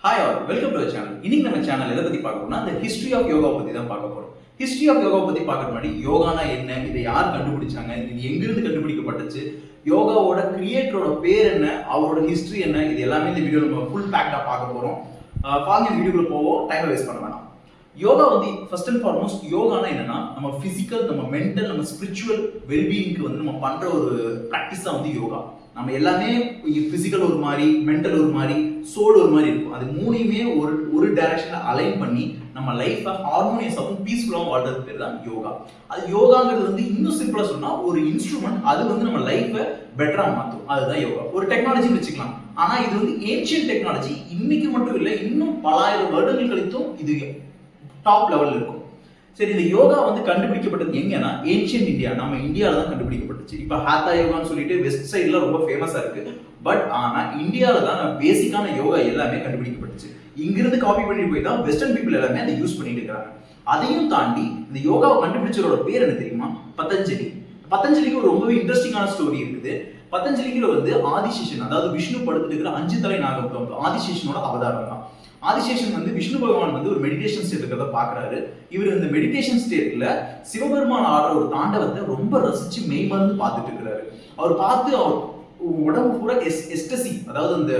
Hi all, welcome to channel. இன்னைக்கு நம்ம channel எதை பத்தி பார்க்க போறோம்னா, the history of yoga பத்தி தான் பார்க்க போறோம். history of yoga பத்தி பார்க்கற முன்னாடி யோகானா என்ன, இதை யார் கண்டுபிடிச்சாங்க, இது எங்கிருந்து கண்டுபிடிக்கப்பட்டுச்சு, யோகாவோட கிரியேட்டரோட பேர் என்ன, அவரோட ஹிஸ்டரி என்ன, இது எல்லாமே இந்த வீடியோல நம்ம ஃபுல் பேக்டா பார்க்க போறோம். வாங்க இந்த வீடியோக்குள்ள போவோம், டைம் வேஸ்ட் பண்ண வேணாம். யோகா வந்து ஃபர்ஸ்ட் அண்ட் ஃபார்மோஸ்ட் யோகானா என்னன்னா, நம்ம பிசிக்கல், நம்ம மென்டல், நம்ம ஸ்பிரிச்சுவல் வெல்பீயிங்க்கு வந்து நம்ம பண்ற ஒரு பிராக்டிஸ் தான் வந்து யோகா. நம்ம எல்லாமே பிசிக்கல் ஒரு மாதிரி, மென்டல் ஒரு மாதிரி, சோல் ஒரு மாதிரி இருக்கும். அது மூணையுமே ஒரு டைரக்ஷன்ல அலைன் பண்ணி நம்ம லைஃபை ஹார்மோனியஸாகவும் பீஸ்ஃபுல்லாகவும் வாழ்றது பேர் தான் யோகா. அது யோகாங்கிறது வந்து இன்னும் சிம்பிளா சொன்னா ஒரு இன்ஸ்ட்ருமெண்ட், அது வந்து நம்ம லைஃபை பெட்டரா மாற்றும். அதுதான் யோகா. ஒரு டெக்னாலஜி வச்சுக்கலாம். ஆனா இது வந்து ஏன்ஷியன்ட் டெக்னாலஜி. இன்னைக்கு மட்டும் இல்லை, இன்னும் பலாயிரம் வருடங்கள் கழித்தும் இது டாப் லெவல்ல இருக்கும். சரி, இந்த யோகா வந்து கண்டுபிடிக்கப்பட்டது எங்கன்னா ஏன்ஷியன்ட் இந்தியா, நம்ம இந்தியாவில தான் கண்டுபிடிக்கப்பட்டுச்சு. இப்ப ஹாத்தா யோகான்னு சொல்லிட்டு வெஸ்ட் சைட்ல ரொம்ப ஃபேமஸா இருக்கு. பட் ஆனா இந்தியாவில தான் பேசிக்கான யோகா எல்லாமே கண்டுபிடிக்கப்பட்டுச்சு. இங்கிருந்து காப்பி பண்ணி போய் தான் வெஸ்டர்ன் பீப்புள் எல்லாமே அதை யூஸ் பண்ணிட்டு இருக்காங்க. அதையும் தாண்டி இந்த யோகாவை கண்டுபிடிச்சவரோட பேர் என்ன தெரியுமா? பதஞ்சலி. பதஞ்சலிக்கு ஒரு ரொம்பவே இன்ட்ரெஸ்டிங்கான ஸ்டோரி இருக்குது. பதஞ்சலிக்கு வந்து ஆதிசேஷன், அதாவது விஷ்ணு படுத்துட்டு இருக்கிற 5 தலை நாகம் ஆதிசேஷனோட அவதாரம் தான். ஆதிசேஷன் வந்து விஷ்ணு பகவான் வந்து ஒரு மெடிடேஷன் ஸ்டேட் இருக்கிறத பாக்குறாரு. இவர் இந்த மெடிடேஷன் ஸ்டேட்ல சிவபெருமான் ஆடுற ஒரு தாண்டவத்தை ரொம்ப ரசிச்சு மெய்மறந்து பார்த்துட்டு இருக்கிறாரு. அவர் பார்த்து அவர் உடம்பு பூரா எஸ்டசி, அதாவது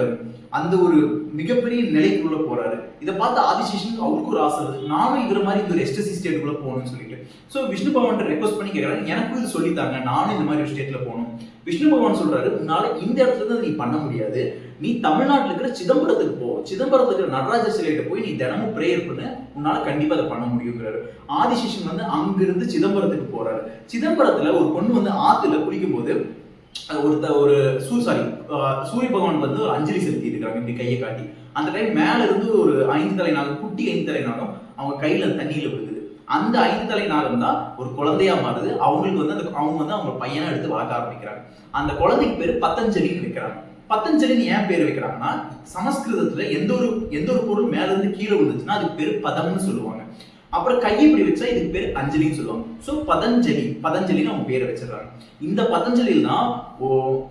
அந்த ஒரு மிகப்பெரிய நிலைக்குள்ள போறாரு. இதை பார்த்து ஆதிசேஷன் அவருக்கு ஒரு ஆசை வருது, நானும் இவர மாதிரி இந்த ஒரு எஸ்டசி ஸ்டேட்டுக்குள்ள போகணும்னு சொல்லிட்டு. ஸோ விஷ்ணு பகவான் ரெக்வஸ்ட் பண்ணி கேட்கறாரு, எனக்கும் இது சொல்லித்தாங்க, நானும் இந்த மாதிரி ஒரு ஸ்டேட்ல போகணும். விஷ்ணு பகவான் சொல்றாரு, உன்னால இந்த இடத்துல தான் நீ பண்ண முடியாது, நீ தமிழ்நாட்டில் இருக்கிற சிதம்பரத்துக்கு போ, சிதம்பரத்துக்கு இருக்கிற நடராஜர் சிலையிட்ட போய் நீ தினமும் பிரேயர் பண்ணு, உன்னால கண்டிப்பா அதை பண்ண முடியுங்கிறாரு. ஆதிசேஷன் வந்து அங்கிருந்து சிதம்பரத்துக்கு போறாரு. சிதம்பரத்துல ஒரு பொண்ணு வந்து ஆத்துல குளிக்கும் போது சூரிய பகவான் வந்து ஒரு அஞ்சலி செலுத்தி இருக்காங்க, இப்படி கையை காட்டி. அந்த டைம் மேல இருந்து ஒரு 5 தலை நாகம், குட்டி 5 தலை நாகம் அவங்க கையில தண்ணியில விழுகுது. அந்த 5 தலை நாகம் தான் ஒரு குழந்தையா மாறுது. அவங்களுக்கு வந்து அவங்க வந்து அவங்க பையனை எடுத்து வளர்க்க ஆரம்பிக்கிறாங்க. அந்த குழந்தைக்கு பேரு பதஞ்சலின்னு வைக்கிறாங்க. பதஞ்சலின்னு ஏன் பேர் வைக்கிறாங்கன்னா, சமஸ்கிருதத்துல எந்த ஒரு பொருள் மேல இருந்து கீழே விழுந்துச்சுன்னா அதுக்கு பேரு பதம்னு சொல்லுவாங்க. அப்புறம் கையை இப்படி வச்சா இதுக்கு பேர் அஞ்சலின்னு சொல்லுவாங்க. ஸோ பதஞ்சலின்னு அவங்க பேரை வச்சிடறாங்க. இந்த பதஞ்சலியில் தான்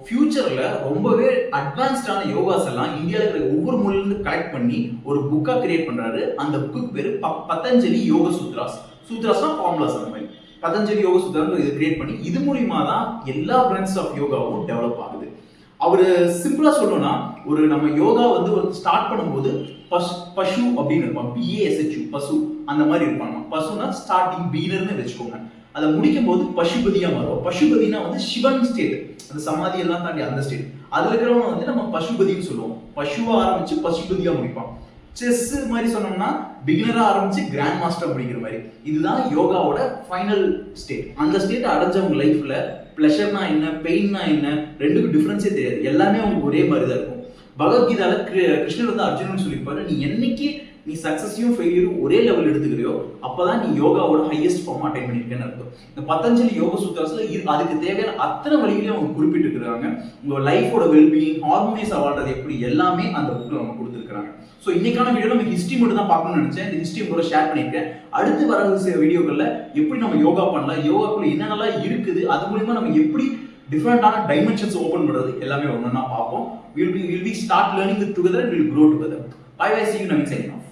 ஃபியூச்சர்ல ரொம்பவே அட்வான்ஸ்டான யோகாஸ் எல்லாம் இந்தியாவில் இருக்கிற ஒவ்வொரு மொழியிலிருந்து கலெக்ட் பண்ணி ஒரு புக்கா கிரியேட் பண்றாரு. அந்த புக்கு பேரு பதஞ்சலி யோக சூத்ராஸ். சூத்ராஸ்னா ஃபார்முலாஸ். அந்த மாதிரி பதஞ்சலி யோக சூத்ராஸ் இதை கிரியேட் பண்ணி இது மூலியமா தான் எல்லா பிரான்ச் ஆஃப் யோகாவும் டெவலப் ஆகுது. அவரு சிம்பிளா சொல்லணும்னா, ஒரு நம்ம யோகா வந்து ஒரு ஸ்டார்ட் பண்ணும்போது பசு அப்படின்னு இருப்பாங்க, PASHU பசு அந்த மாதிரி இருப்பாங்க. பசுனா ஸ்டார்டிங் பீனர்னு வச்சுக்கோங்க. அதை முடிக்கும் போது பசுபதியா மாறும். பசுபதினா வந்து சிவன் ஸ்டேட், அந்த சமாதி எல்லாம் தாண்டி அந்த ஸ்டேட். அதுல இருக்கிறவங்க வந்து நம்ம பசுபதினு சொல்லுவோம். பசுவா ஆரம்பிச்சு பசுபதியா முடிப்பான். செஸ் மாதிரி சொன்னோம்னா பிகினரா ஆரம்பிச்சு கிராண்ட் மாஸ்டர் அப்படிங்கிற மாதிரி. இதுதான் யோகாவோட ஃபைனல் ஸ்டேட். அந்த ஸ்டேட் அடைஞ்சவங்க லைஃப்ல பிளஷர்னா என்ன, பெயின்னா என்ன, ரெண்டுக்கும் டிஃபரன்ஸே தெரியாது. எல்லாமே அவங்களுக்கு ஒரே மாதிரி தான் இருக்கும். பகவத்கீதால கிருஷ்ணர் வந்து அர்ஜுனன் சொல்லியிருப்பாரு, நீ என்னைக்கு நீ சக்சஸையும் ஃபெயிலியரும் ஒரே லெவல் எடுத்துக்கிறியோ அப்பதான் நீ யோகாவோட ஹையஸ்ட் ஃபார்ம் அட்டைன் பண்ணிருக்கேன்னு அர்த்தம். இந்த பதஞ்சலி யோக சூத்ராஸ்ல அதுக்கு தேவையான அத்தனை வழிகளையும் அவங்க குறிப்பிட்டு இருக்கிறாங்க. உங்க லைஃபோட வெல்பீயிங், ஹார்மோனியஸா வாழ்றது எப்படி, எல்லாமே அந்த புக்ல அவங்க கொடுத்துருக்காங்க. ஸோ இன்னைக்கான வீடியோ நம்ம ஹிஸ்ட்ரி மட்டும் தான் பார்க்கணும்னு நினைச்சேன். இந்த ஹிஸ்ட்ரி கூட ஷேர் பண்ணியிருக்கேன். அடுத்து வர வீடியோக்கள்ல எப்படி நம்ம யோகா பண்ணலாம், யோகாக்குள்ள என்னென்னலாம் இருக்குது, அது மூலியமா நம்ம எப்படி டிஃபரெண்டான டைமென்ஷன்ஸ் ஓபன் பண்றது எல்லாமே ஒன்னொன்னா பார்ப்போம். We'll be start learning it together and we'll grow together. Bye bye, see you next time.